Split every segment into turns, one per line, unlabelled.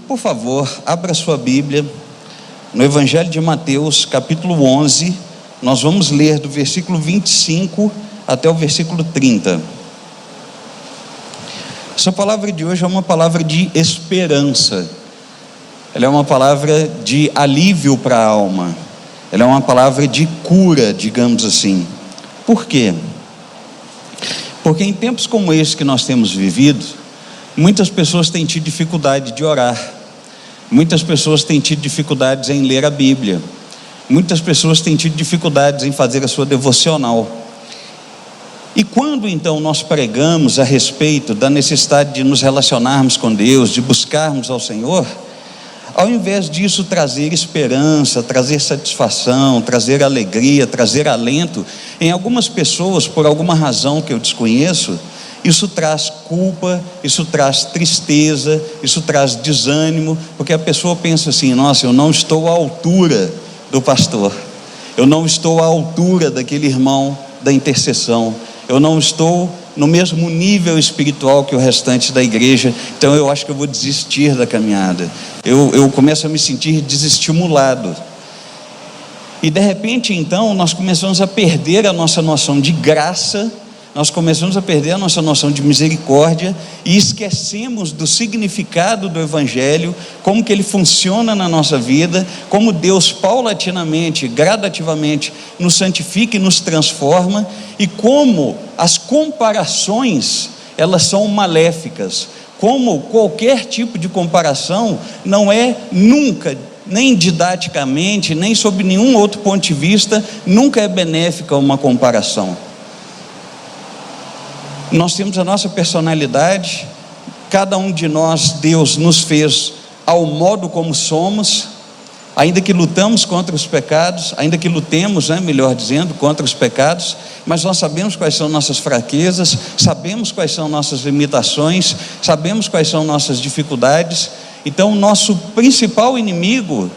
por favor, abra sua Bíblia no Evangelho de Mateus, capítulo 11, nós vamos ler do versículo 25 até o versículo 30. Essa palavra de hoje é uma palavra de esperança, ela é uma palavra de alívio para a alma, ela é uma palavra de cura, digamos assim. Por quê? Porque em tempos como esse que nós temos vivido, muitas pessoas têm tido dificuldade de orar, muitas pessoas têm tido dificuldades em ler a Bíblia, muitas pessoas têm tido dificuldades em fazer a sua devocional. E quando então nós pregamos a respeito da necessidade de nos relacionarmos com Deus, de buscarmos ao Senhor, ao invés disso trazer esperança, trazer satisfação, trazer alegria, trazer alento, em algumas pessoas, por alguma razão que eu desconheço, isso traz culpa, isso traz tristeza, isso traz desânimo, porque a pessoa pensa assim: nossa, eu não estou à altura do pastor, eu não estou à altura daquele irmão da intercessão, eu não estou no mesmo nível espiritual que o restante da igreja, então eu acho que eu vou desistir da caminhada, eu começo a me sentir desestimulado. E de repente então nós começamos a perder a nossa noção de graça, nós começamos a perder a nossa noção de misericórdia e esquecemos do significado do Evangelho, como que ele funciona na nossa vida, como Deus paulatinamente, gradativamente nos santifica e nos transforma, e como as comparações, elas são maléficas, como qualquer tipo de comparação não é nunca, nem didaticamente, nem sob nenhum outro ponto de vista, nunca é benéfica uma comparação. Nós temos a nossa personalidade, cada um de nós, Deus nos fez ao modo como somos, ainda que lutamos contra os pecados, ainda que lutemos, melhor dizendo, contra os pecados, mas nós sabemos quais são nossas fraquezas, sabemos quais são nossas limitações, sabemos quais são nossas dificuldades. Então o nosso principal inimigo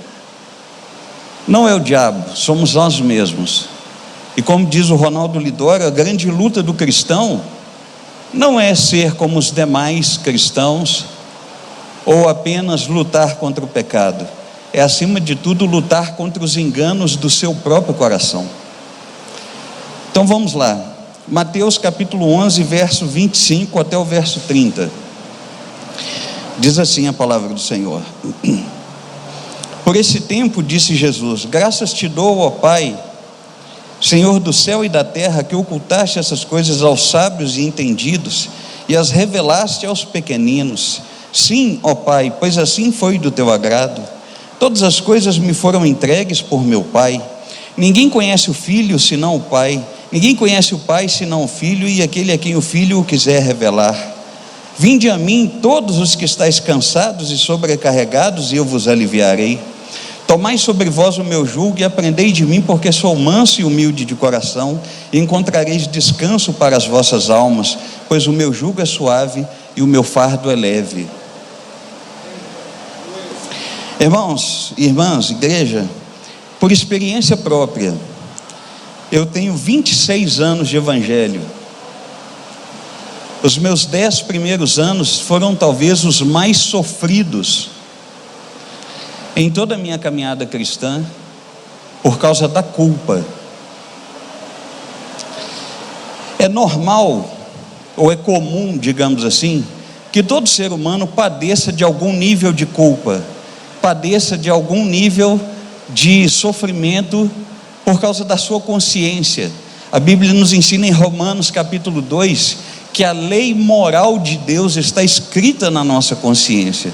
não é o diabo, somos nós mesmos. E como diz o Ronaldo Lidório, a grande luta do cristão não é ser como os demais cristãos, ou apenas lutar contra o pecado, é acima de tudo lutar contra os enganos do seu próprio coração. Então vamos lá, Mateus capítulo 11, verso 25 até o verso 30, diz assim a palavra do Senhor: Por esse tempo, disse Jesus, graças te dou, ó Pai, Senhor do céu e da terra, que ocultaste essas coisas aos sábios e entendidos e as revelaste aos pequeninos. Sim, ó Pai, pois assim foi do teu agrado. Todas as coisas me foram entregues por meu Pai. Ninguém conhece o Filho senão o Pai, ninguém conhece o Pai senão o Filho e aquele a quem o Filho o quiser revelar. Vinde a mim todos os que estáis cansados e sobrecarregados, e eu vos aliviarei. Tomai sobre vós o meu jugo e aprendei de mim, porque sou manso e humilde de coração, e encontrareis descanso para as vossas almas, pois o meu jugo é suave e o meu fardo é leve. Irmãos e irmãs, igreja, por experiência própria, eu tenho 26 anos de evangelho. Os meus 10 primeiros anos foram talvez os mais sofridos em toda a minha caminhada cristã, por causa da culpa. É normal, ou é comum, digamos assim, que todo ser humano padeça de algum nível de culpa, padeça de algum nível de sofrimento por causa da sua consciência. A Bíblia nos ensina em Romanos capítulo 2, que a lei moral de Deus está escrita na nossa consciência.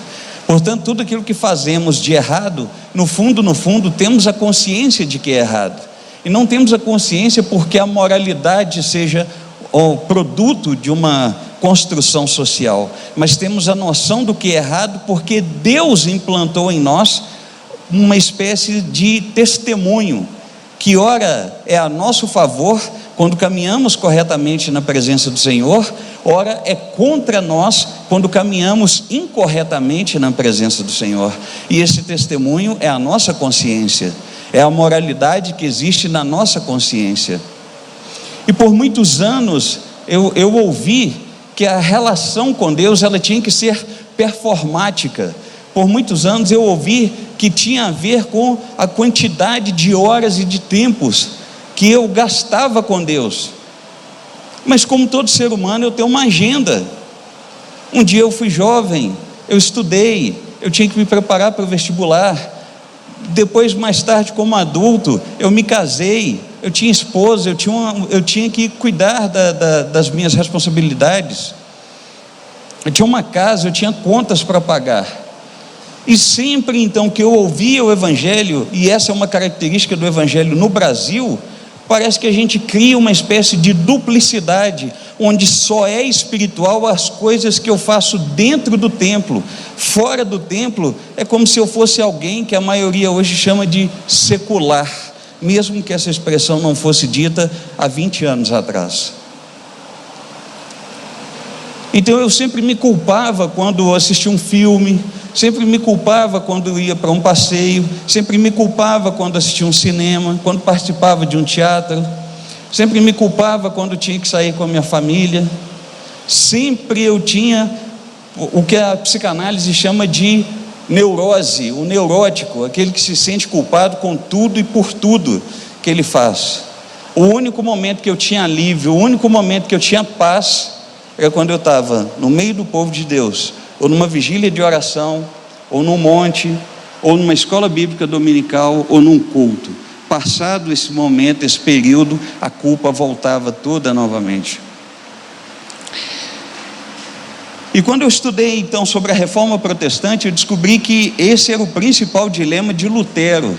Portanto, tudo aquilo que fazemos de errado, no fundo, temos a consciência de que é errado. E não temos a consciência porque a moralidade seja o produto de uma construção social, mas temos a noção do que é errado porque Deus implantou em nós uma espécie de testemunho, que ora é a nosso favor quando caminhamos corretamente na presença do Senhor, ora é contra nós quando caminhamos incorretamente na presença do Senhor. E esse testemunho é a nossa consciência, é a moralidade que existe na nossa consciência. E por muitos anos eu ouvi que a relação com Deus ela tinha que ser performática, Por muitos anos eu ouvi que tinha a ver com a quantidade de horas e de tempos que eu gastava com Deus. Mas como todo ser humano, eu tenho uma agenda. Um dia eu fui jovem, eu estudei, eu tinha que me preparar para o vestibular. Depois, mais tarde, como adulto, eu me casei, eu tinha esposa, eu tinha que cuidar das minhas responsabilidades. Eu tinha uma casa, eu tinha contas para pagar. E sempre então que eu ouvia o Evangelho, e essa é uma característica do Evangelho no Brasil, parece que a gente cria uma espécie de duplicidade, onde só é espiritual as coisas que eu faço dentro do templo. Fora do templo, é como se eu fosse alguém que a maioria hoje chama de secular, mesmo que essa expressão não fosse dita há 20 anos atrás. Então eu sempre me culpava quando assistia um filme, sempre me culpava quando ia para um passeio, sempre me culpava quando assistia um cinema, quando participava de um teatro, sempre me culpava quando tinha que sair com a minha família. Sempre eu tinha o que a psicanálise chama de neurose, o neurótico, aquele que se sente culpado com tudo e por tudo que ele faz. O único momento que eu tinha alívio, o único momento que eu tinha paz, era quando eu estava no meio do povo de Deus, ou numa vigília de oração, ou num monte, ou numa escola bíblica dominical, ou num culto. Passado esse momento, esse período, a culpa voltava toda novamente. E quando eu estudei então sobre a reforma protestante, eu descobri que esse era o principal dilema de Lutero.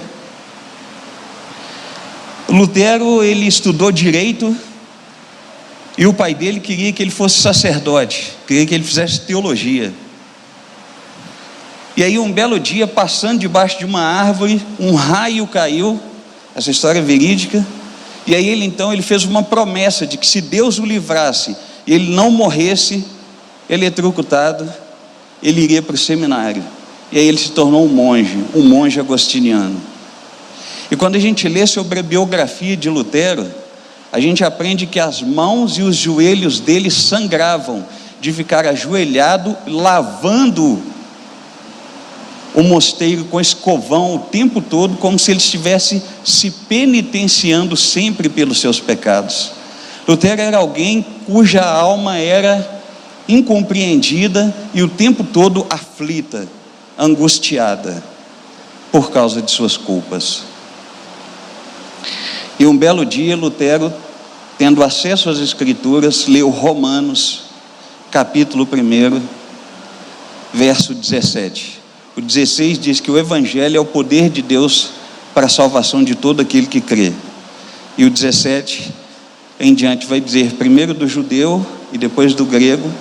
Lutero, ele estudou direito, e o pai dele queria que ele fosse sacerdote, queria que ele fizesse teologia. E aí um belo dia, passando debaixo de uma árvore, um raio caiu, essa história é verídica, e aí ele fez uma promessa de que se Deus o livrasse, e ele não morresse eletrocutado, ele iria para o seminário. E aí ele se tornou um monge agostiniano. E quando a gente lê sobre a biografia de Lutero, a gente aprende que as mãos e os joelhos dele sangravam de ficar ajoelhado, lavando o mosteiro com escovão o tempo todo, como se ele estivesse se penitenciando sempre pelos seus pecados. Lutero era alguém cuja alma era incompreendida e o tempo todo aflita, angustiada, por causa de suas culpas. E um belo dia, Lutero, tendo acesso às Escrituras, leu Romanos, capítulo 1, verso 17. O 16 diz que o Evangelho é o poder de Deus para a salvação de todo aquele que crê. E o 17 em diante vai dizer, primeiro do judeu e depois do grego.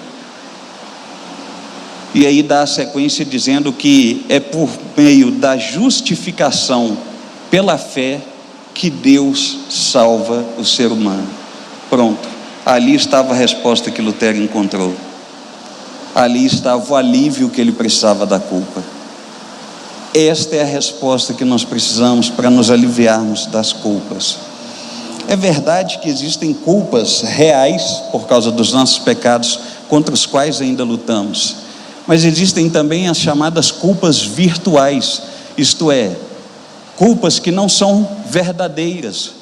E aí dá a sequência dizendo que é por meio da justificação pela fé que Deus salva o ser humano. Pronto, ali estava a resposta que Lutero encontrou. Ali estava o alívio que ele precisava da culpa. Esta é a resposta que nós precisamos para nos aliviarmos das culpas. É verdade que existem culpas reais por causa dos nossos pecados, contra os quais ainda lutamos, mas existem também as chamadas culpas virtuais, isto é, culpas que não são verdadeiras,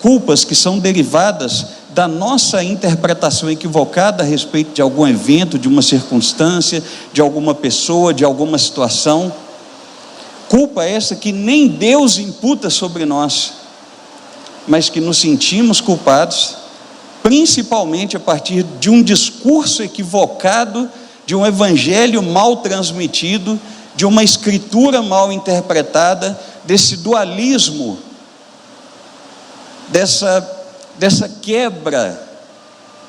culpas que são derivadas da nossa interpretação equivocada a respeito de algum evento, de uma circunstância, de alguma pessoa, de alguma situação. Culpa essa que nem Deus imputa sobre nós, mas que nos sentimos culpados, principalmente a partir de um discurso equivocado, de um evangelho mal transmitido, de uma escritura mal interpretada, desse dualismo, dessa quebra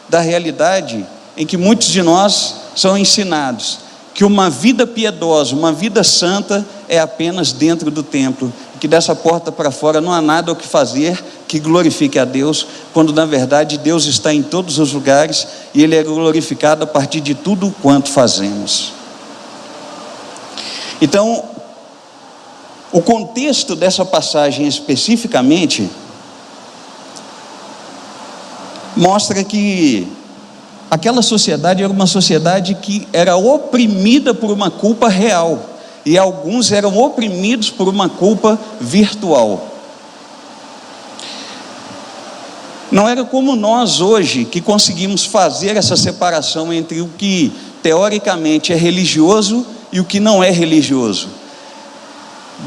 da realidade, em que muitos de nós são ensinados que uma vida piedosa, uma vida santa é apenas dentro do templo, que dessa porta para fora não há nada o que fazer que glorifique a Deus, quando na verdade Deus está em todos os lugares e Ele é glorificado a partir de tudo quanto fazemos. Então, o contexto dessa passagem especificamente mostra que aquela sociedade era uma sociedade que era oprimida por uma culpa real, e alguns eram oprimidos por uma culpa virtual. Não era como nós hoje, que conseguimos fazer essa separação entre o que teoricamente é religioso e o que não é religioso.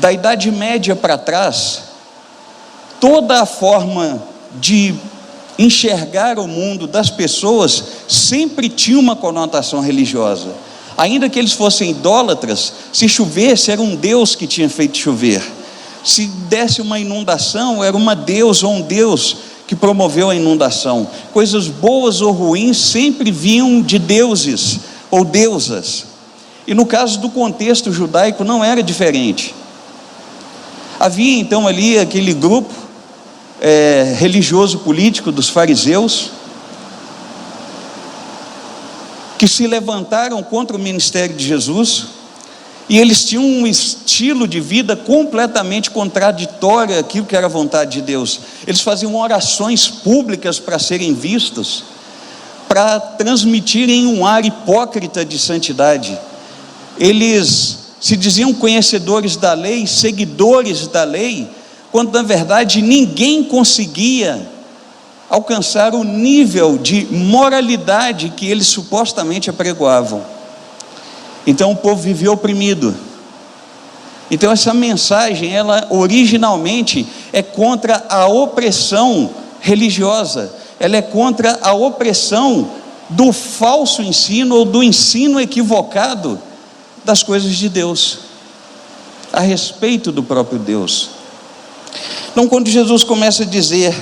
Da Idade Média para trás, toda a forma de enxergar o mundo das pessoas sempre tinha uma conotação religiosa. Ainda que eles fossem idólatras, se chovesse era um deus que tinha feito chover. Se desse uma inundação, era uma deusa ou um deus que promoveu a inundação. Coisas boas ou ruins sempre vinham de deuses ou deusas. E no caso do contexto judaico não era diferente. Havia então ali aquele grupo religioso político dos fariseus, que se levantaram contra o ministério de Jesus, e eles tinham um estilo de vida completamente contraditório àquilo que era a vontade de Deus. Eles faziam orações públicas para serem vistos, para transmitirem um ar hipócrita de santidade. Eles se diziam conhecedores da lei, seguidores da lei, quando na verdade ninguém conseguia alcançar o nível de moralidade que eles supostamente apregoavam. Então o povo vivia oprimido. Então essa mensagem, ela originalmente é contra a opressão religiosa, ela é contra a opressão do falso ensino ou do ensino equivocado das coisas de Deus, a respeito do próprio Deus. Então quando Jesus começa a dizer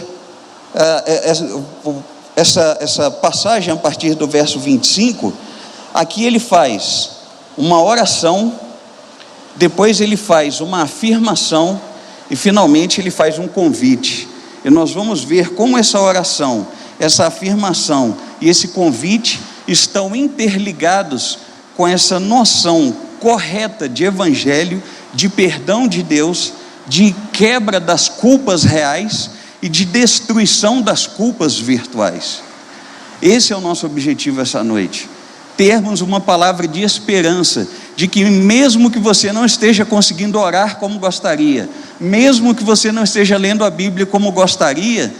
essa passagem a partir do verso 25, aqui ele faz uma oração, depois ele faz uma afirmação e finalmente ele faz um convite. E nós vamos ver como essa oração, essa afirmação e esse convite estão interligados com essa noção correta de evangelho, de perdão de Deus, de quebra das culpas reais e de destruição das culpas virtuais. Esse é o nosso objetivo essa noite. Termos uma palavra de esperança, de que mesmo que você não esteja conseguindo orar como gostaria, mesmo que você não esteja lendo a Bíblia como gostaria,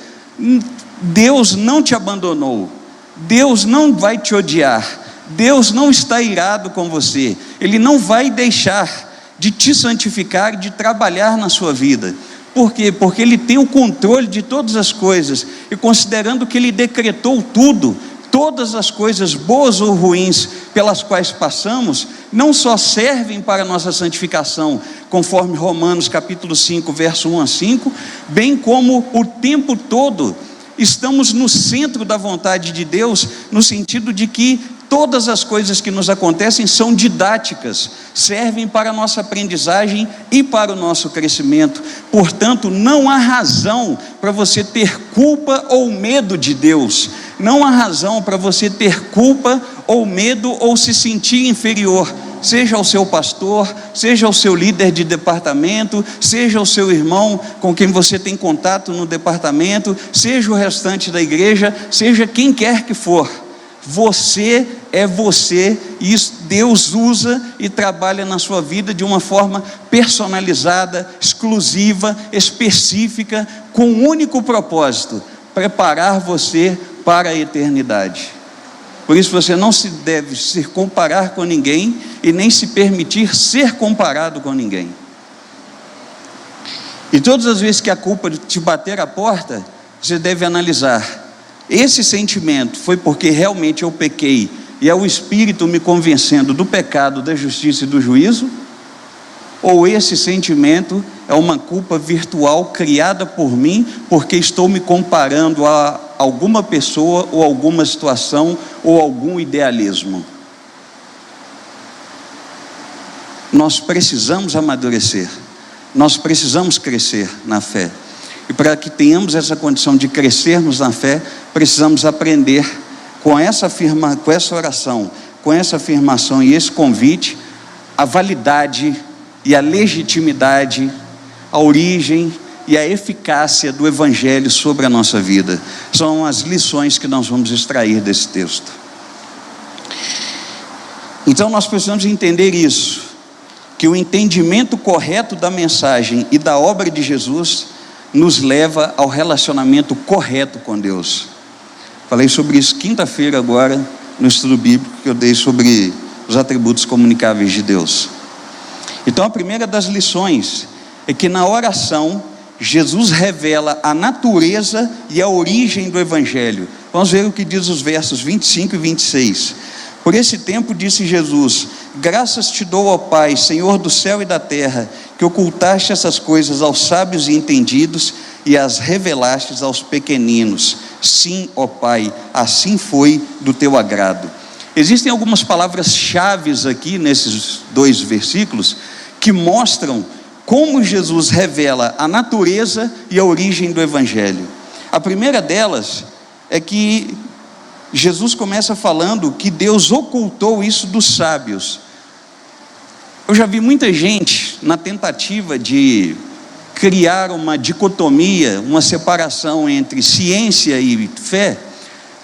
Deus não te abandonou, Deus não vai te odiar, Deus não está irado com você, Ele não vai deixar de te santificar e de trabalhar na sua vida. Por quê? Porque Ele tem o controle de todas as coisas, e considerando que Ele decretou tudo, todas as coisas boas ou ruins pelas quais passamos, não só servem para a nossa santificação, conforme Romanos capítulo 5, verso 1 a 5, bem como o tempo todo estamos no centro da vontade de Deus, no sentido de que todas as coisas que nos acontecem são didáticas, servem para a nossa aprendizagem e para o nosso crescimento. Portanto, não há razão para você ter culpa ou medo de Deus, não há razão para você ter culpa ou medo ou se sentir inferior, seja o seu pastor, seja o seu líder de departamento, seja o seu irmão com quem você tem contato no departamento, seja o restante da igreja, seja quem quer que for. Você é você, e isso Deus usa e trabalha na sua vida de uma forma personalizada, exclusiva, específica, com um único propósito: preparar você para a eternidade. Por isso você não se deve se comparar com ninguém e nem se permitir ser comparado com ninguém. E todas as vezes que a culpa te bater à porta, você deve analisar: esse sentimento foi porque realmente eu pequei e é o Espírito me convencendo do pecado, da justiça e do juízo? Ou esse sentimento é uma culpa virtual criada por mim, porque estou me comparando a alguma pessoa ou alguma situação ou algum idealismo? Nós precisamos amadurecer, nós precisamos crescer na fé, e para que tenhamos essa condição de crescermos na fé, precisamos aprender com essa oração, com essa afirmação e esse convite, a validade e a legitimidade, a origem e a eficácia do Evangelho sobre a nossa vida. São as lições que nós vamos extrair desse texto. Então nós precisamos entender isso, que o entendimento correto da mensagem e da obra de Jesus nos leva ao relacionamento correto com Deus. Falei sobre isso quinta-feira agora, no estudo bíblico que eu dei sobre os atributos comunicáveis de Deus. Então a primeira das lições é que na oração, Jesus revela a natureza e a origem do Evangelho. Vamos ver o que diz os versos 25 e 26. Por esse tempo disse Jesus: graças te dou, ó Pai, Senhor do céu e da terra, que ocultaste essas coisas aos sábios e entendidos e as revelaste aos pequeninos. Sim, ó Pai, assim foi do teu agrado. Existem algumas palavras-chave aqui nesses dois versículos que mostram como Jesus revela a natureza e a origem do Evangelho. A primeira delas é que Jesus começa falando que Deus ocultou isso dos sábios. Eu já vi muita gente, na tentativa de criar uma dicotomia, uma separação entre ciência e fé,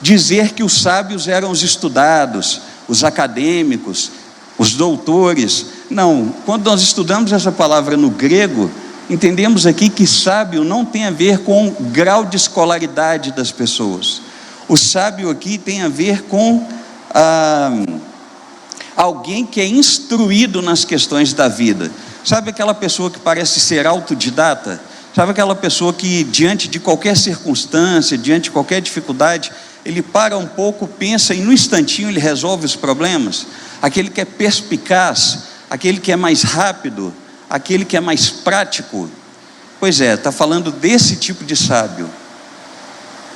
dizer que os sábios eram os estudados, os acadêmicos, os doutores. Não, quando nós estudamos essa palavra no grego, entendemos aqui que sábio não tem a ver com o grau de escolaridade das pessoas. O sábio aqui tem a ver com alguém que é instruído nas questões da vida. Sabe aquela pessoa que parece ser autodidata? Sabe aquela pessoa que diante de qualquer circunstância, diante de qualquer dificuldade, ele para um pouco, pensa e no instantinho ele resolve os problemas? Aquele que é perspicaz, aquele que é mais rápido, aquele que é mais prático. Pois é, está falando desse tipo de sábio.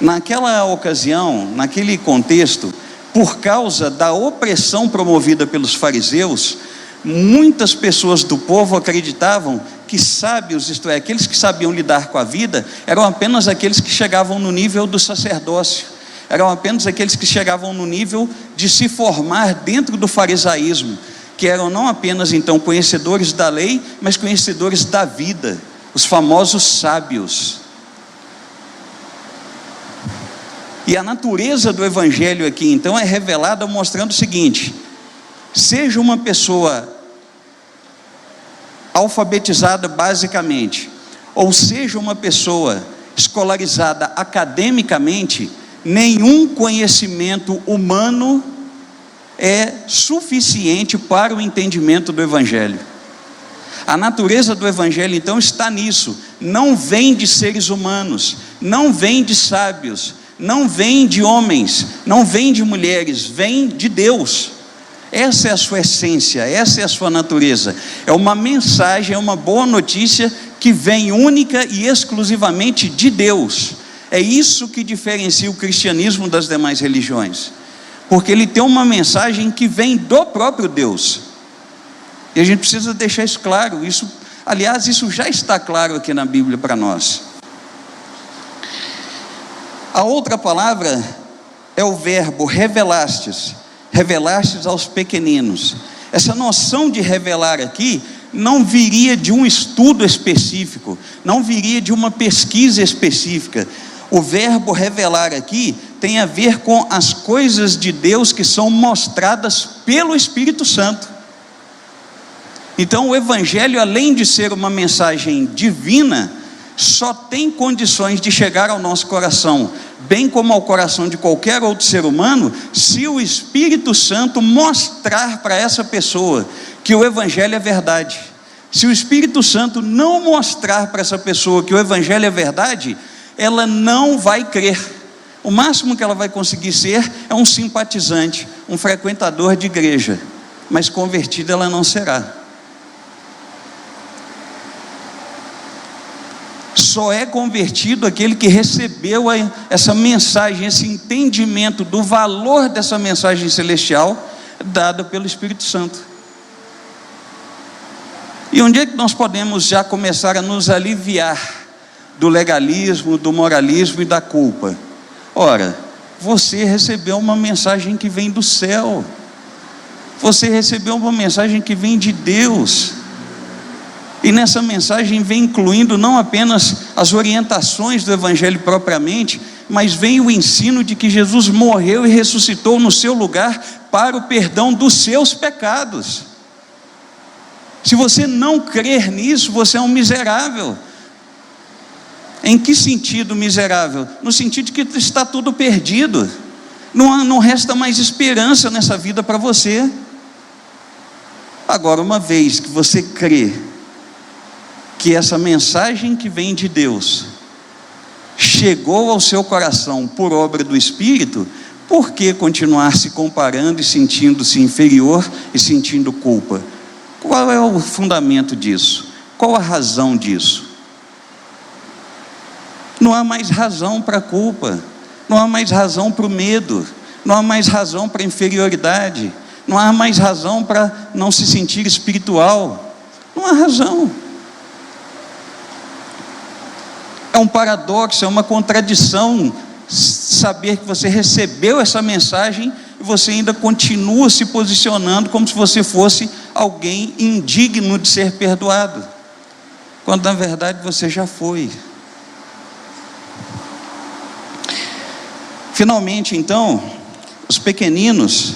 Naquela ocasião, naquele contexto, por causa da opressão promovida pelos fariseus, muitas pessoas do povo acreditavam que sábios, isto é, aqueles que sabiam lidar com a vida, eram apenas aqueles que chegavam no nível do sacerdócio, eram apenas aqueles que chegavam no nível de se formar dentro do farisaísmo, que eram não apenas então conhecedores da lei, mas conhecedores da vida, os famosos sábios. E a natureza do Evangelho aqui então é revelada mostrando o seguinte: seja uma pessoa alfabetizada basicamente, ou seja uma pessoa escolarizada academicamente, nenhum conhecimento humano é suficiente para o entendimento do Evangelho. A natureza do Evangelho então está nisso, não vem de seres humanos, não vem de sábios, não vem de homens, não vem de mulheres, vem de Deus. Essa é a sua essência, essa é a sua natureza. É uma mensagem, é uma boa notícia que vem única e exclusivamente de Deus. É isso que diferencia o cristianismo das demais religiões, porque ele tem uma mensagem que vem do próprio Deus, e a gente precisa deixar isso claro. Isso, aliás, isso já está claro aqui na Bíblia para nós. A outra palavra é o verbo revelastes, revelastes aos pequeninos. Essa noção de revelar aqui não viria de um estudo específico, não viria de uma pesquisa específica. O verbo revelar aqui tem a ver com as coisas de Deus que são mostradas pelo Espírito Santo. Então o Evangelho, além de ser uma mensagem divina, só tem condições de chegar ao nosso coração, bem como ao coração de qualquer outro ser humano, se o Espírito Santo mostrar para essa pessoa que o Evangelho é verdade. Se o Espírito Santo não mostrar para essa pessoa que o Evangelho é verdade, ela não vai crer. O máximo que ela vai conseguir ser é um simpatizante, um frequentador de igreja, mas convertida ela não será. Só é convertido aquele que recebeu essa mensagem, esse entendimento do valor dessa mensagem celestial dada pelo Espírito Santo. E onde é que nós podemos já começar a nos aliviar do legalismo, do moralismo e da culpa? Ora, você recebeu uma mensagem que vem do céu, você recebeu uma mensagem que vem de Deus, e nessa mensagem vem incluindo não apenas as orientações do Evangelho propriamente, mas vem o ensino de que Jesus morreu e ressuscitou no seu lugar para o perdão dos seus pecados. Se você não crer nisso, você é um miserável. Em que sentido miserável? No sentido de que está tudo perdido. Não resta mais esperança nessa vida para você. Agora, uma vez que você crê que essa mensagem que vem de Deus chegou ao seu coração por obra do Espírito, por que continuar se comparando e sentindo-se inferior e sentindo culpa? Qual é o fundamento disso? Qual a razão disso? Não há mais razão para a culpa, não há mais razão para o medo, não há mais razão para a inferioridade, não há mais razão para não se sentir espiritual. Não há razão. É um paradoxo, é uma contradição saber que você recebeu essa mensagem e você ainda continua se posicionando como se você fosse alguém indigno de ser perdoado, quando na verdade você já foi. Finalmente, então, os pequeninos,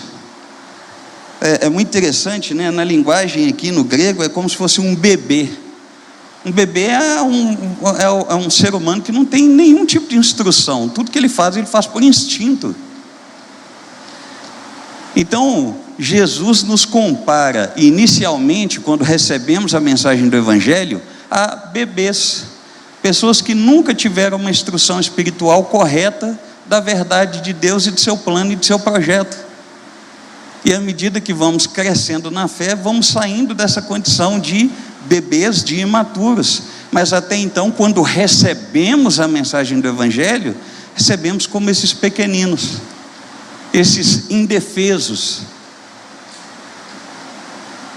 é muito interessante, né? Na linguagem aqui no grego é como se fosse um bebê. Um bebê é um ser humano que não tem nenhum tipo de instrução. Tudo que ele faz por instinto. Então, Jesus nos compara, inicialmente, quando recebemos a mensagem do Evangelho, a bebês. Pessoas que nunca tiveram uma instrução espiritual correta da verdade de Deus e do seu plano e do seu projeto. E à medida que vamos crescendo na fé, vamos saindo dessa condição de bebês, de imaturos. Mas até então, quando recebemos a mensagem do Evangelho, recebemos como esses pequeninos, esses indefesos,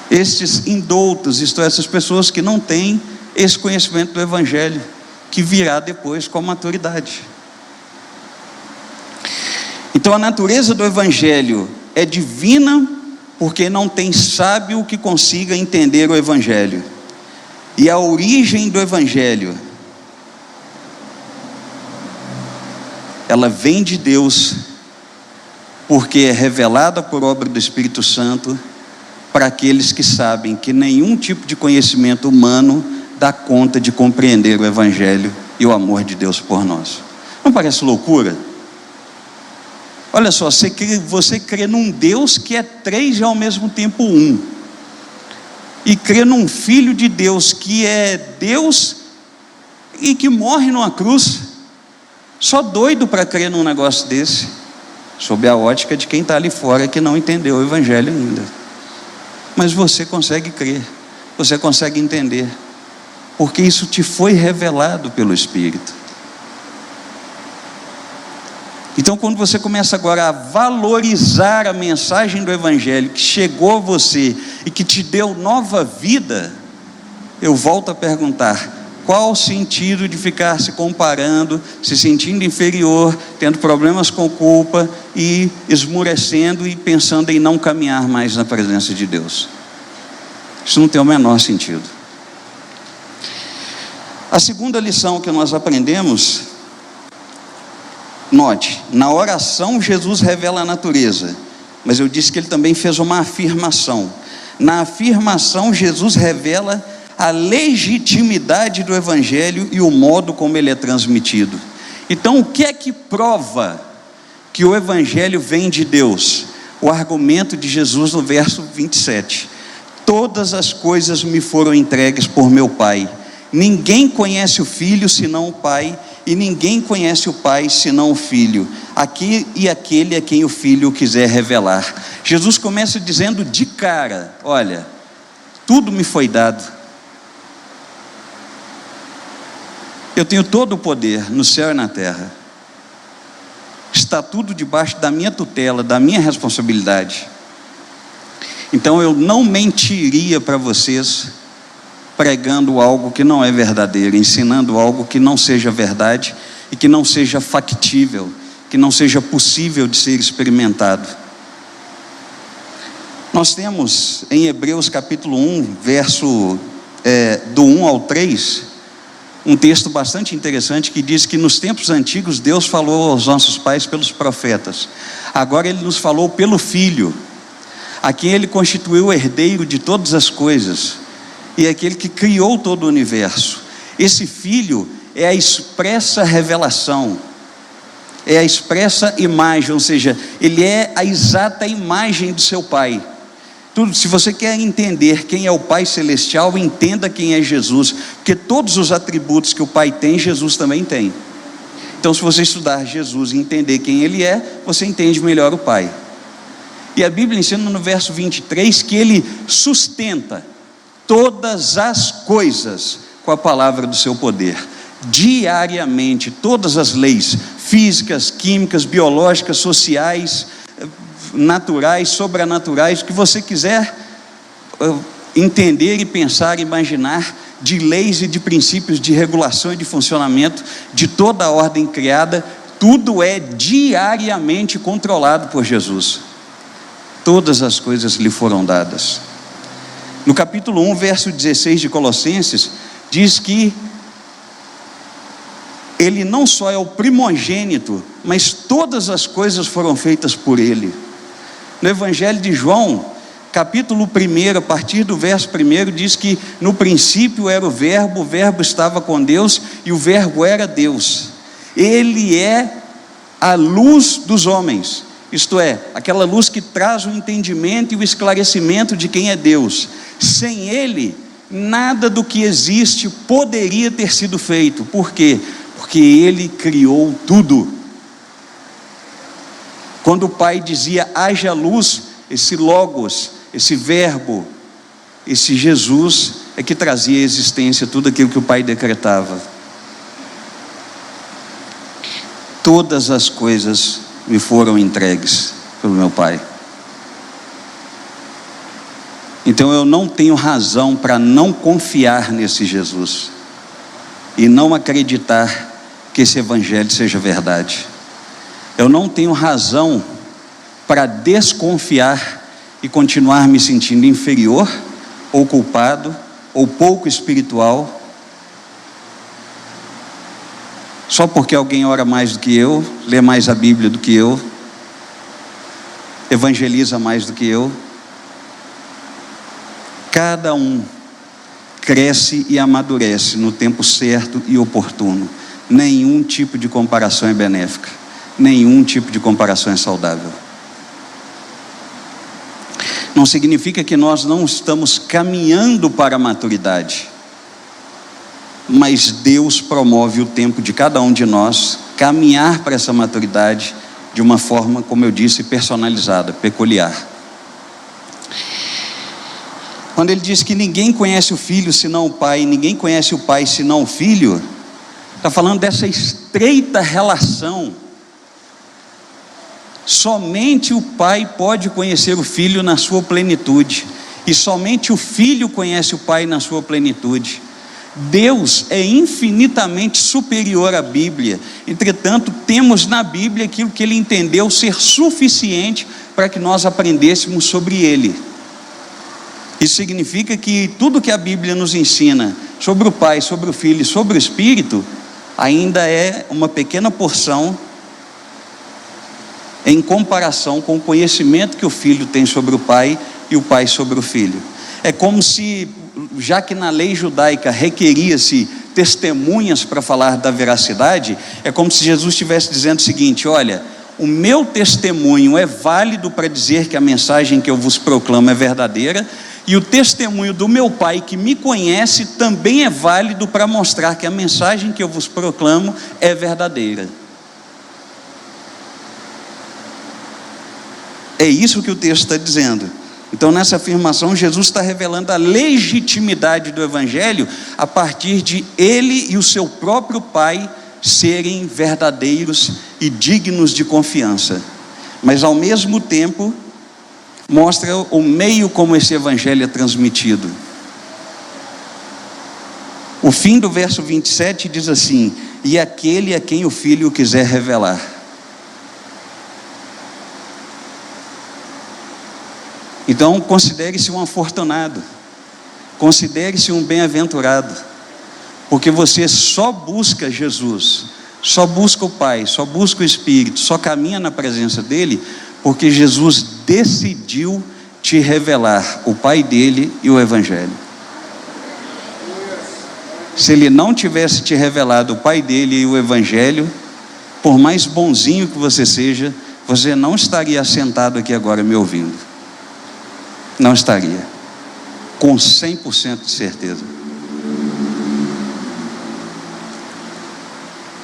estes indoutos, isto é, essas pessoas que não têm esse conhecimento do Evangelho, que virá depois com a maturidade. Então a natureza do Evangelho é divina, porque não tem sábio que consiga entender o Evangelho. E a origem do Evangelho, ela vem de Deus, porque é revelada por obra do Espírito Santo, para aqueles que sabem que nenhum tipo de conhecimento humano dá conta de compreender o Evangelho e o amor de Deus por nós. Não parece loucura? Olha só, você crê num Deus que é três e ao mesmo tempo um, e crê num Filho de Deus que é Deus e que morre numa cruz. Só doido para crer num negócio desse, sob a ótica de quem está ali fora que não entendeu o Evangelho ainda. Mas você consegue crer, você consegue entender, porque isso te foi revelado pelo Espírito. Então, quando você começa agora a valorizar a mensagem do Evangelho que chegou a você e que te deu nova vida, eu volto a perguntar: qual o sentido de ficar se comparando, se sentindo inferior, tendo problemas com culpa e esmurecendo e pensando em não caminhar mais na presença de Deus? Isso não tem o menor sentido. A segunda lição que nós aprendemos, note, na oração Jesus revela a natureza, mas eu disse que ele também fez uma afirmação. Na afirmação Jesus revela a legitimidade do Evangelho e o modo como ele é transmitido. Então, o que é que prova que o Evangelho vem de Deus? O argumento de Jesus no verso 27. Todas as coisas me foram entregues por meu Pai. Ninguém conhece o Filho senão o Pai, e ninguém conhece o Pai senão o Filho, aquele a quem o Filho quiser revelar. Jesus começa dizendo de cara: olha, tudo me foi dado. Eu tenho todo o poder no céu e na terra. Está tudo debaixo da minha tutela, da minha responsabilidade. Então eu não mentiria para vocês pregando algo que não é verdadeiro, ensinando algo que não seja verdade e que não seja factível, que não seja possível de ser experimentado. Nós temos em Hebreus capítulo 1, verso do 1 ao 3, um texto bastante interessante que diz que nos tempos antigos Deus falou aos nossos pais pelos profetas. Agora Ele nos falou pelo Filho, a quem Ele constituiu o herdeiro de todas as coisas, e é aquele que criou todo o universo. Esse Filho é a expressa revelação, é a expressa imagem, ou seja, ele é a exata imagem do seu Pai. Tudo, se você quer entender quem é o Pai Celestial, entenda quem é Jesus, porque todos os atributos que o Pai tem, Jesus também tem. Então, se você estudar Jesus e entender quem Ele é, você entende melhor o Pai. E a Bíblia ensina no verso 23 que Ele sustenta todas as coisas com a palavra do seu poder. Diariamente, todas as leis físicas, químicas, biológicas, sociais, naturais, sobrenaturais, o que você quiser entender e pensar, imaginar, de leis e de princípios de regulação e de funcionamento de toda a ordem criada, tudo é diariamente controlado por Jesus. Todas as coisas lhe foram dadas. No capítulo 1, verso 16 de Colossenses, diz que Ele não só é o primogênito, mas todas as coisas foram feitas por Ele. No Evangelho de João, capítulo 1, a partir do verso 1, diz que no princípio era o Verbo estava com Deus e o Verbo era Deus. Ele é a luz dos homens, isto é, aquela luz que traz o entendimento e o esclarecimento de quem é Deus. Sem Ele, nada do que existe poderia ter sido feito. Por quê? Porque Ele criou tudo. Quando o Pai dizia haja luz, esse Logos, esse Verbo, esse Jesus é que trazia à existência tudo aquilo que o Pai decretava. Todas as coisas me foram entregues pelo meu Pai. Então eu não tenho razão para não confiar nesse Jesus e não acreditar que esse Evangelho seja verdade. Eu não tenho razão para desconfiar e continuar me sentindo inferior, ou culpado, ou pouco espiritual, só porque alguém ora mais do que eu, lê mais a Bíblia do que eu, evangeliza mais do que eu. Cada um cresce e amadurece no tempo certo e oportuno. Nenhum tipo de comparação é benéfica, nenhum tipo de comparação é saudável. Não significa que nós não estamos caminhando para a maturidade, mas Deus promove o tempo de cada um de nós caminhar para essa maturidade de uma forma, como eu disse, personalizada, peculiar. Quando ele diz que ninguém conhece o Filho senão o Pai, ninguém conhece o Pai senão o Filho, está falando dessa estreita relação. Somente o Pai pode conhecer o Filho na sua plenitude, e somente o Filho conhece o Pai na sua plenitude. Deus é infinitamente superior à Bíblia, entretanto temos na Bíblia aquilo que Ele entendeu ser suficiente para que nós aprendêssemos sobre Ele. Isso significa que tudo que a Bíblia nos ensina sobre o Pai, sobre o Filho e sobre o Espírito, ainda é uma pequena porção em comparação com o conhecimento que o Filho tem sobre o Pai e o Pai sobre o Filho. É como se, já que na lei judaica requeria-se testemunhas para falar da veracidade, é como se Jesus estivesse dizendo o seguinte: olha, o meu testemunho é válido para dizer que a mensagem que eu vos proclamo é verdadeira, e o testemunho do meu Pai que me conhece também é válido para mostrar que a mensagem que eu vos proclamo é verdadeira. É isso que o texto está dizendo. Então, nessa afirmação, Jesus está revelando a legitimidade do Evangelho a partir de Ele e o seu próprio Pai serem verdadeiros e dignos de confiança. Mas, ao mesmo tempo, mostra o meio como esse Evangelho é transmitido. O fim do verso 27 diz assim: e aquele a quem o Filho quiser revelar. Então, considere-se um afortunado, considere-se um bem-aventurado, porque você só busca Jesus, só busca o Pai, só busca o Espírito, só caminha na presença dEle, porque Jesus decidiu te revelar o Pai dEle e o Evangelho. Se ele não tivesse te revelado o Pai dele e o Evangelho, por mais bonzinho que você seja, você não estaria sentado aqui agora me ouvindo. Não estaria. Com 100% de certeza.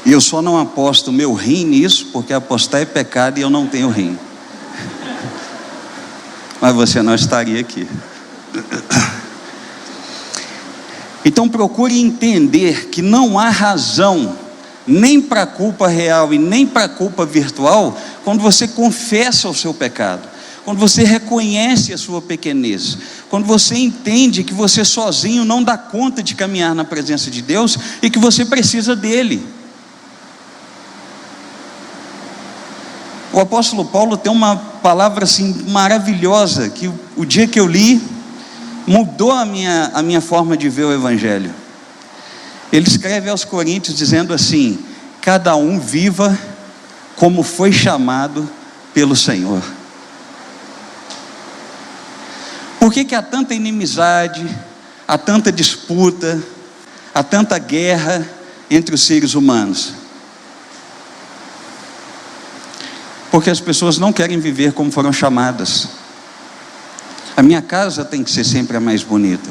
E eu só não aposto meu rim nisso, porque apostar é pecado e eu não tenho rim. Mas você não estaria aqui. Então procure entender que não há razão, nem para a culpa real e nem para a culpa virtual, quando você confessa o seu pecado, quando você reconhece a sua pequenez, quando você entende que você sozinho não dá conta de caminhar na presença de Deus e que você precisa dele. O apóstolo Paulo tem uma palavra assim maravilhosa, que o dia que eu li, mudou a minha forma de ver o Evangelho. Ele escreve aos Coríntios dizendo assim: cada um viva como foi chamado pelo Senhor. Por que há tanta inimizade, há tanta disputa, há tanta guerra entre os seres humanos? Porque as pessoas não querem viver como foram chamadas. A minha casa tem que ser sempre a mais bonita.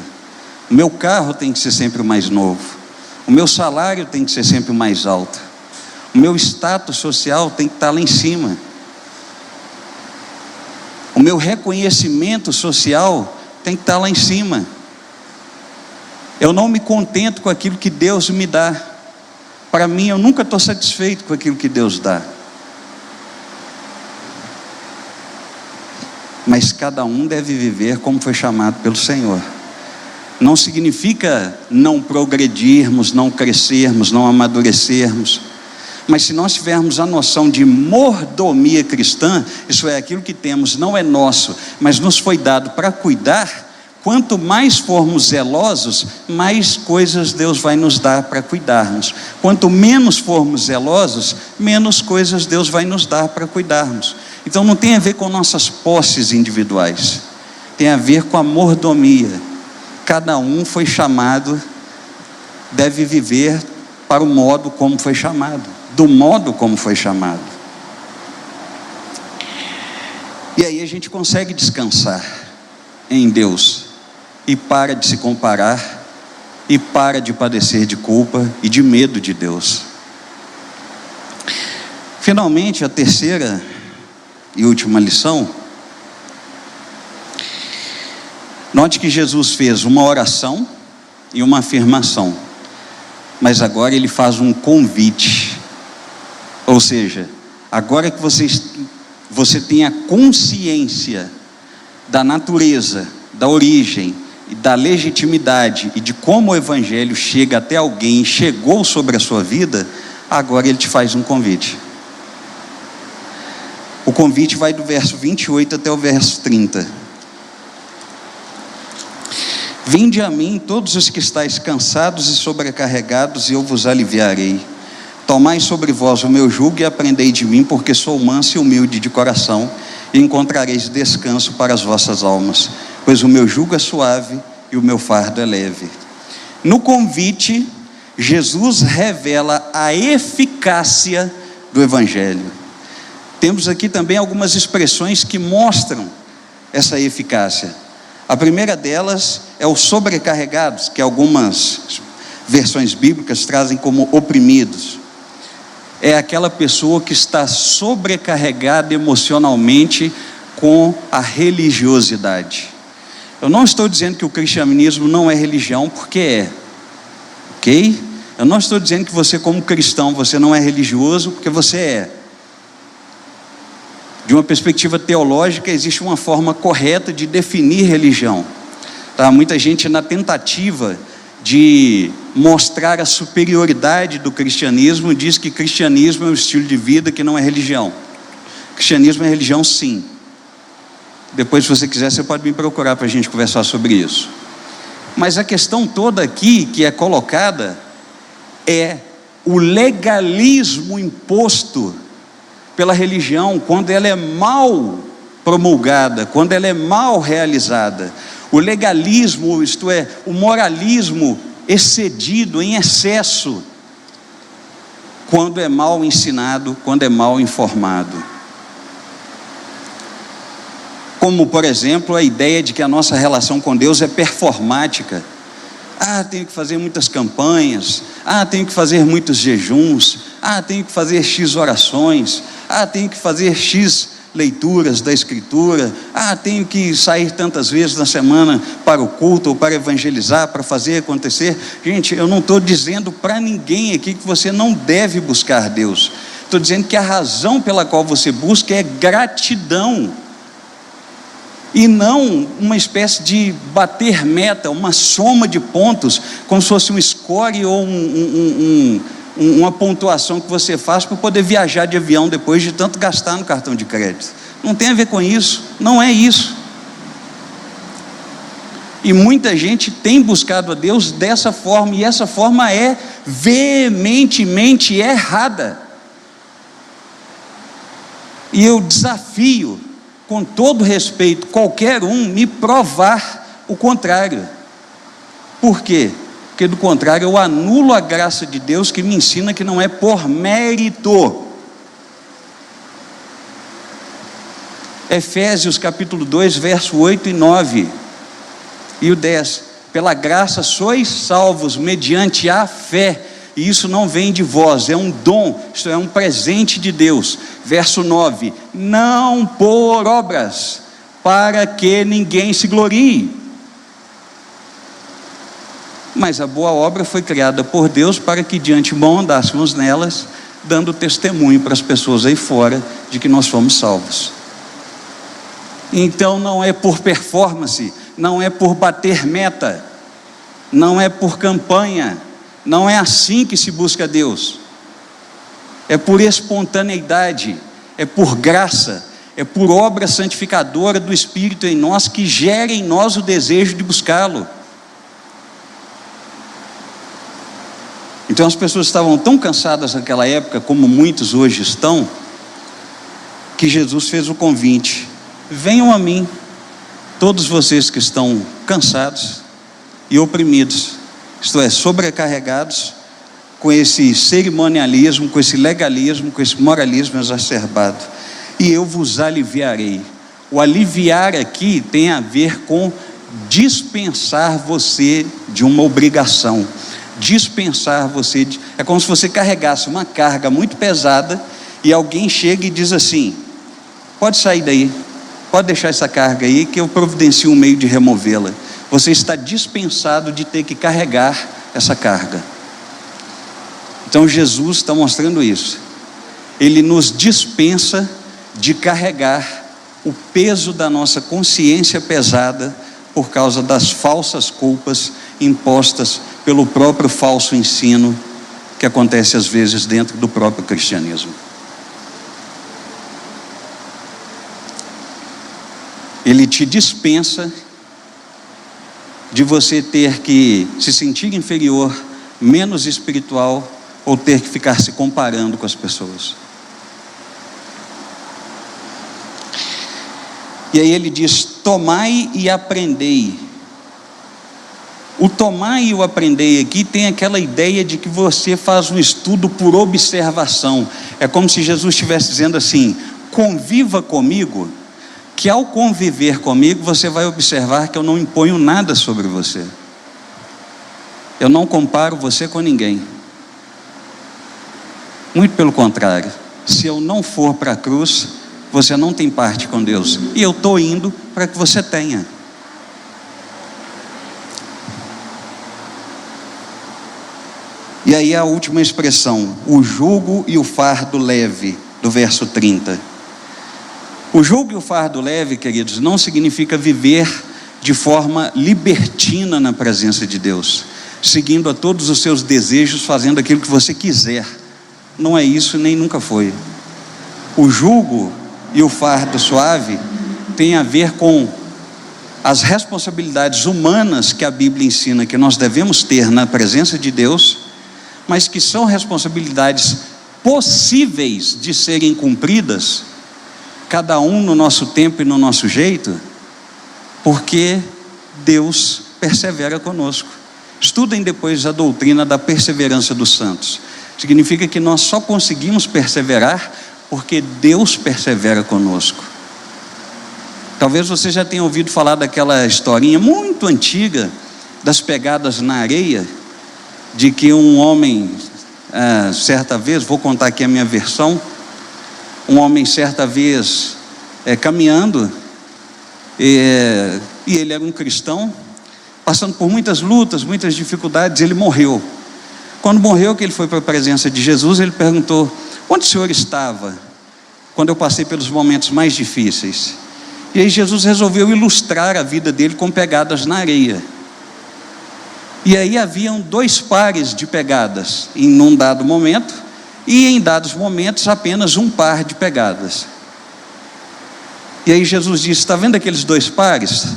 O meu carro tem que ser sempre o mais novo. O meu salário tem que ser sempre o mais alto. O meu status social tem que estar lá em cima. O meu reconhecimento social tem que estar lá em cima. Eu não me contento com aquilo que Deus me dá. Para mim, eu nunca estou satisfeito com aquilo que Deus dá. Mas cada um deve viver como foi chamado pelo Senhor. Não significa não progredirmos, não crescermos, não amadurecermos. Mas se nós tivermos a noção de mordomia cristã, isso é, aquilo que temos não é nosso, mas nos foi dado para cuidar. Quanto mais formos zelosos, mais coisas Deus vai nos dar para cuidarmos. Quanto menos formos zelosos, menos coisas Deus vai nos dar para cuidarmos. Então não tem a ver com nossas posses individuais, tem a ver com a mordomia. Cada um foi chamado, deve viver para o modo como foi chamado, do modo como foi chamado. E aí a gente consegue descansar em Deus, e para de se comparar, e para de padecer de culpa e de medo de Deus. Finalmente, a terceira e última lição. Note que Jesus fez uma oração e uma afirmação, mas agora ele faz um convite. Ou seja, agora que você tem a consciência da natureza, da origem e da legitimidade e de como o Evangelho chega até alguém, chegou sobre a sua vida, agora ele te faz um convite. O convite vai do verso 28 até o verso 30. Vinde a mim todos os que estáis cansados e sobrecarregados, e eu vos aliviarei. Tomai sobre vós o meu jugo e aprendei de mim, porque sou manso e humilde de coração, e encontrareis descanso para as vossas almas, pois o meu jugo é suave e o meu fardo é leve. No convite, Jesus revela a eficácia do Evangelho. Temos aqui também algumas expressões que mostram essa eficácia. A primeira delas é os sobrecarregados, que algumas versões bíblicas trazem como oprimidos. É aquela pessoa que está sobrecarregada emocionalmente com a religiosidade. Eu não estou dizendo que o cristianismo não é religião, porque é, ok? Eu não estou dizendo que você como cristão, você não é religioso, porque você é. De uma perspectiva teológica, existe uma forma correta de definir religião. Tá? Muita gente, na tentativa de mostrar a superioridade do cristianismo, diz que cristianismo é um estilo de vida que não é religião. Cristianismo é religião, sim. Depois, se você quiser, você pode me procurar para a gente conversar sobre isso. Mas a questão toda aqui que é colocada é o legalismo imposto pela religião, quando ela é mal promulgada, quando ela é mal realizada. O legalismo, isto é, o moralismo excedido, em excesso, quando é mal ensinado, quando é mal informado. Como, por exemplo, a ideia de que a nossa relação com Deus é performática. Tenho que fazer muitas campanhas, tenho que fazer muitos jejuns, tenho que fazer X orações, tenho que fazer X leituras da Escritura, tenho que sair tantas vezes na semana para o culto ou para evangelizar, para fazer acontecer. Gente, eu não estou dizendo para ninguém aqui que você não deve buscar Deus. Estou dizendo que a razão pela qual você busca é gratidão, e não uma espécie de bater meta, uma soma de pontos, como se fosse um score ou uma pontuação que você faz para poder viajar de avião depois de tanto gastar no cartão de crédito. Não tem a ver com isso, não é isso. E muita gente tem buscado a Deus dessa forma, e essa forma é veementemente errada. E eu desafio, com todo respeito, qualquer um me provar o contrário. Por quê? Porque do contrário eu anulo a graça de Deus, que me ensina que não é por mérito. Efésios capítulo 2, verso 8 e 9 e o 10: pela graça sois salvos mediante a fé, e isso não vem de vós, é um dom, isto é um presente de Deus. Verso 9: não por obras, para que ninguém se glorie. Mas a boa obra foi criada por Deus para que de antemão andássemos nelas, dando testemunho para as pessoas aí fora de que nós fomos salvos. Então não é por performance, não é por bater meta, não é por campanha, não é assim que se busca Deus. É por espontaneidade, é por graça, é por obra santificadora do Espírito em nós, que gera em nós o desejo de buscá-lo. Então as pessoas estavam tão cansadas naquela época, como muitos hoje estão, que Jesus fez o convite: venham a mim, todos vocês que estão cansados e oprimidos, isto é, sobrecarregados com esse cerimonialismo, com esse legalismo, com esse moralismo exacerbado, e eu vos aliviarei. O aliviar aqui tem a ver com dispensar você de uma obrigação, dispensar você é como se você carregasse uma carga muito pesada e alguém chega e diz assim: pode sair daí, pode deixar essa carga aí que eu providencio um meio de removê-la. Você está dispensado de ter que carregar essa carga. Então Jesus está mostrando isso. Ele nos dispensa de carregar o peso da nossa consciência pesada por causa das falsas culpas impostas pelo próprio falso ensino que acontece às vezes dentro do próprio cristianismo. Ele te dispensa de você ter que se sentir inferior, menos espiritual, ou ter que ficar se comparando com as pessoas. E aí ele diz: tomai e aprendei. O tomar e o aprender aqui tem aquela ideia de que você faz um estudo por observação. É como se Jesus estivesse dizendo assim: conviva comigo, que ao conviver comigo você vai observar que eu não imponho nada sobre você. Eu não comparo você com ninguém. Muito pelo contrário, se eu não for para a cruz, você não tem parte com Deus, e eu estou indo para que você tenha. E aí a última expressão, o jugo e o fardo leve, do verso 30. O jugo e o fardo leve, queridos, não significa viver de forma libertina na presença de Deus, seguindo a todos os seus desejos, fazendo aquilo que você quiser. Não é isso, nem nunca foi. O jugo e o fardo suave tem a ver com as responsabilidades humanas que a Bíblia ensina que nós devemos ter na presença de Deus, mas que são responsabilidades possíveis de serem cumpridas, cada um no nosso tempo e no nosso jeito, porque Deus persevera conosco. Estudem depois a doutrina da perseverança dos santos. Significa que nós só conseguimos perseverar porque Deus persevera conosco. Talvez você já tenha ouvido falar daquela historinha muito antiga das pegadas na areia, de que um homem, certa vez, vou contar aqui a minha versão, um homem certa vez caminhando, e ele era um cristão, passando por muitas lutas, muitas dificuldades, ele morreu. Quando morreu, que ele foi para a presença de Jesus, ele perguntou: onde o Senhor estava quando eu passei pelos momentos mais difíceis? E aí Jesus resolveu ilustrar a vida dele com pegadas na areia. E aí haviam 2 pares de pegadas em um dado momento, e em dados momentos apenas um par de pegadas. E aí Jesus disse: está vendo aqueles 2 pares?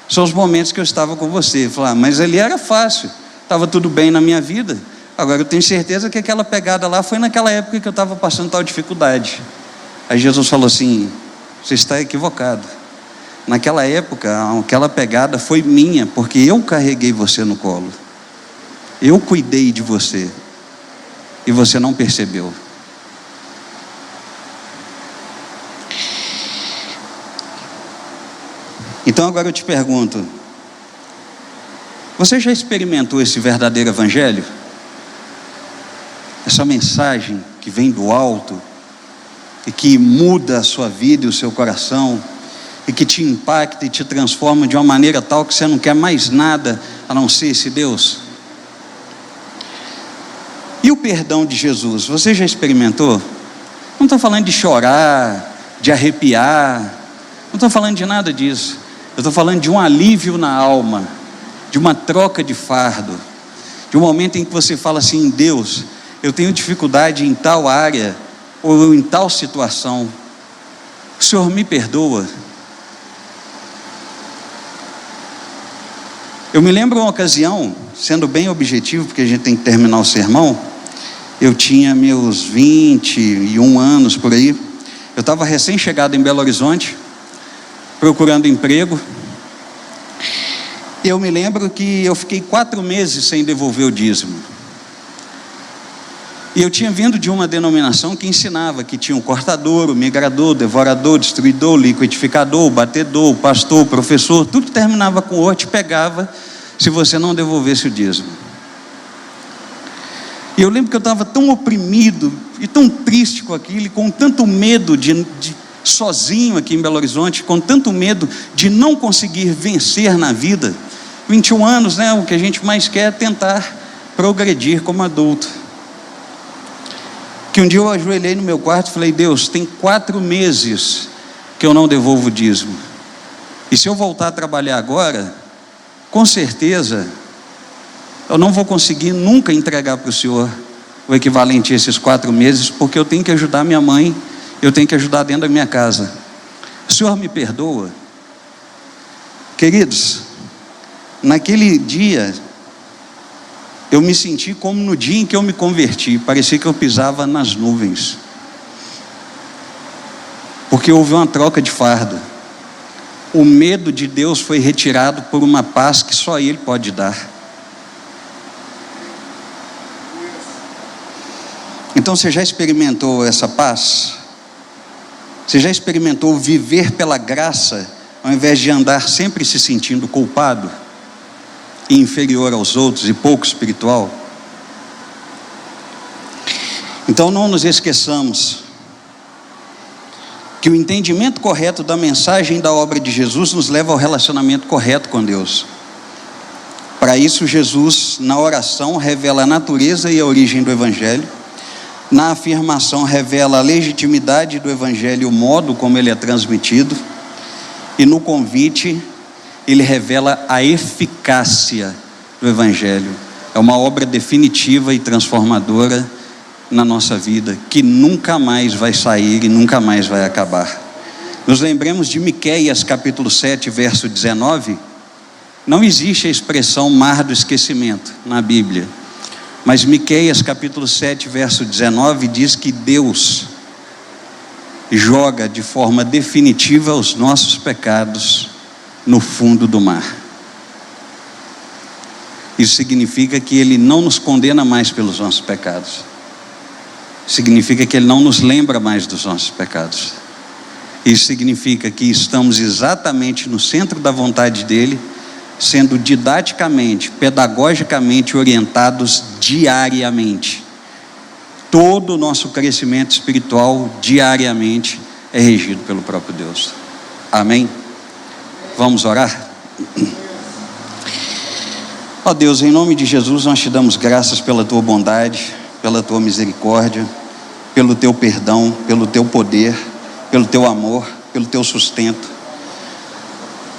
São os momentos que eu estava com você. Ele falou: mas ali era fácil, estava tudo bem na minha vida. Agora eu tenho certeza que aquela pegada lá foi naquela época que eu estava passando tal dificuldade. Aí Jesus falou assim: você está equivocado. Naquela época, aquela pegada foi minha, porque eu carreguei você no colo. Eu cuidei de você. E você não percebeu. Então agora eu te pergunto: você já experimentou esse verdadeiro evangelho? Essa mensagem que vem do alto e que muda a sua vida e o seu coração, e que te impacta e te transforma de uma maneira tal que você não quer mais nada a não ser esse Deus? E o perdão de Jesus, você já experimentou? Não estou falando de chorar, de arrepiar, não estou falando de nada disso. Eu estou falando de um alívio na alma, de uma troca de fardo, de um momento em que você fala assim: Deus, eu tenho dificuldade em tal área, ou em tal situação, o Senhor me perdoa. Eu me lembro uma ocasião, sendo bem objetivo, porque a gente tem que terminar o sermão, eu tinha meus 21 anos por aí, eu estava recém-chegado em Belo Horizonte, procurando emprego. Eu me lembro que eu fiquei 4 meses sem devolver o dízimo. E eu tinha vindo de uma denominação que ensinava que tinha o cortador, o migrador, o devorador, o destruidor, o liquidificador, o batedor, o pastor, o professor, tudo que terminava com o te pegava se você não devolvesse o dízimo. E eu lembro que eu estava tão oprimido e tão triste com aquilo, e com tanto medo de sozinho aqui em Belo Horizonte, com tanto medo de não conseguir vencer na vida. 21 anos, né? O que a gente mais quer é tentar progredir como adulto. Que um dia eu ajoelhei no meu quarto e falei: Deus, tem 4 meses que eu não devolvo o dízimo, e se eu voltar a trabalhar agora, com certeza eu não vou conseguir nunca entregar para o Senhor o equivalente a esses 4 meses, porque eu tenho que ajudar minha mãe, eu tenho que ajudar dentro da minha casa. O Senhor me perdoa? Queridos, naquele dia eu me senti como no dia em que eu me converti. Parecia que eu pisava nas nuvens, porque houve uma troca de fardo. O medo de Deus foi retirado por uma paz que só Ele pode dar. Então você já experimentou essa paz? Você já experimentou viver pela graça, ao invés de andar sempre se sentindo culpado, inferior aos outros e pouco espiritual? Então não nos esqueçamos que o entendimento correto da mensagem da obra de Jesus nos leva ao relacionamento correto com Deus. Para isso, Jesus, na oração, revela a natureza e a origem do Evangelho. Na afirmação, revela a legitimidade do Evangelho e o modo como ele é transmitido. E no convite, ele revela a eficácia do Evangelho. É uma obra definitiva e transformadora na nossa vida, que nunca mais vai sair e nunca mais vai acabar. Nos lembremos de Miqueias capítulo 7, verso 19. Não existe a expressão mar do esquecimento na Bíblia, mas Miqueias capítulo 7, verso 19 diz que Deus joga de forma definitiva os nossos pecados no fundo do mar. Isso significa que Ele não nos condena mais pelos nossos pecados. Significa que Ele não nos lembra mais dos nossos pecados. Isso significa que estamos exatamente no centro da vontade dEle, sendo didaticamente, pedagogicamente orientados diariamente. Todo o nosso crescimento espiritual diariamente é regido pelo próprio Deus. Amém? Vamos orar? Ó Deus, em nome de Jesus, nós te damos graças pela tua bondade, pela tua misericórdia, pelo teu perdão, pelo teu poder, pelo teu amor, pelo teu sustento.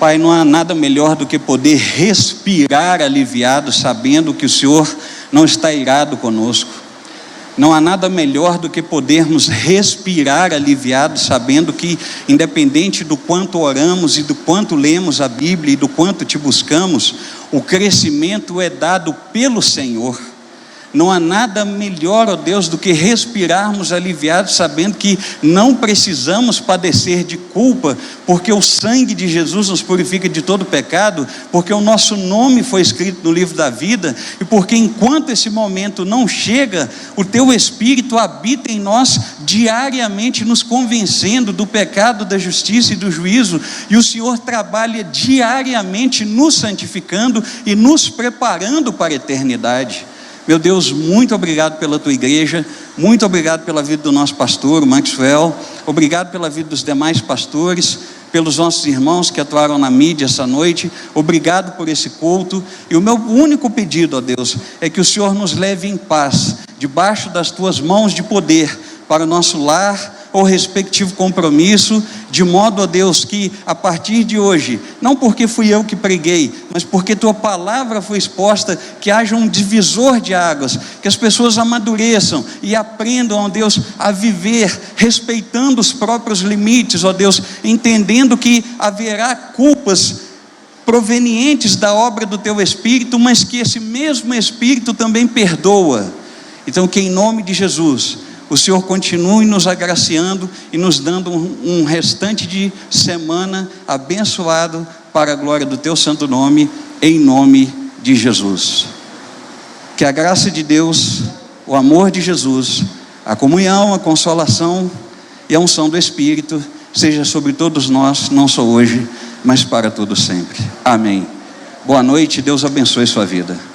Pai, não há nada melhor do que poder respirar aliviado, sabendo que o Senhor não está irado conosco. Não há nada melhor do que podermos respirar aliviado, sabendo que, independente do quanto oramos e do quanto lemos a Bíblia e do quanto te buscamos, o crescimento é dado pelo Senhor. Não há nada melhor, ó Deus, do que respirarmos aliviados, sabendo que não precisamos padecer de culpa, porque o sangue de Jesus nos purifica de todo pecado, porque o nosso nome foi escrito no livro da vida, e porque enquanto esse momento não chega, o teu Espírito habita em nós diariamente, nos convencendo do pecado, da justiça e do juízo, e o Senhor trabalha diariamente nos santificando e nos preparando para a eternidade. Meu Deus, muito obrigado pela tua igreja, muito obrigado pela vida do nosso pastor, o Maxwell, obrigado pela vida dos demais pastores, pelos nossos irmãos que atuaram na mídia essa noite, obrigado por esse culto, e o meu único pedido, ó Deus, é que o Senhor nos leve em paz, debaixo das tuas mãos de poder, para o nosso lar, ou respectivo compromisso, de modo, ó Deus, que a partir de hoje, não porque fui eu que preguei, mas porque tua palavra foi exposta, que haja um divisor de águas, que as pessoas amadureçam e aprendam, ó Deus, a viver respeitando os próprios limites, ó Deus, entendendo que haverá culpas provenientes da obra do teu Espírito, mas que esse mesmo Espírito também perdoa. Então, que em nome de Jesus o Senhor continue nos agraciando e nos dando um restante de semana abençoado para a glória do teu santo nome, em nome de Jesus. Que a graça de Deus, o amor de Jesus, a comunhão, a consolação e a unção do Espírito seja sobre todos nós, não só hoje, mas para todo sempre. Amém. Boa noite, Deus abençoe sua vida.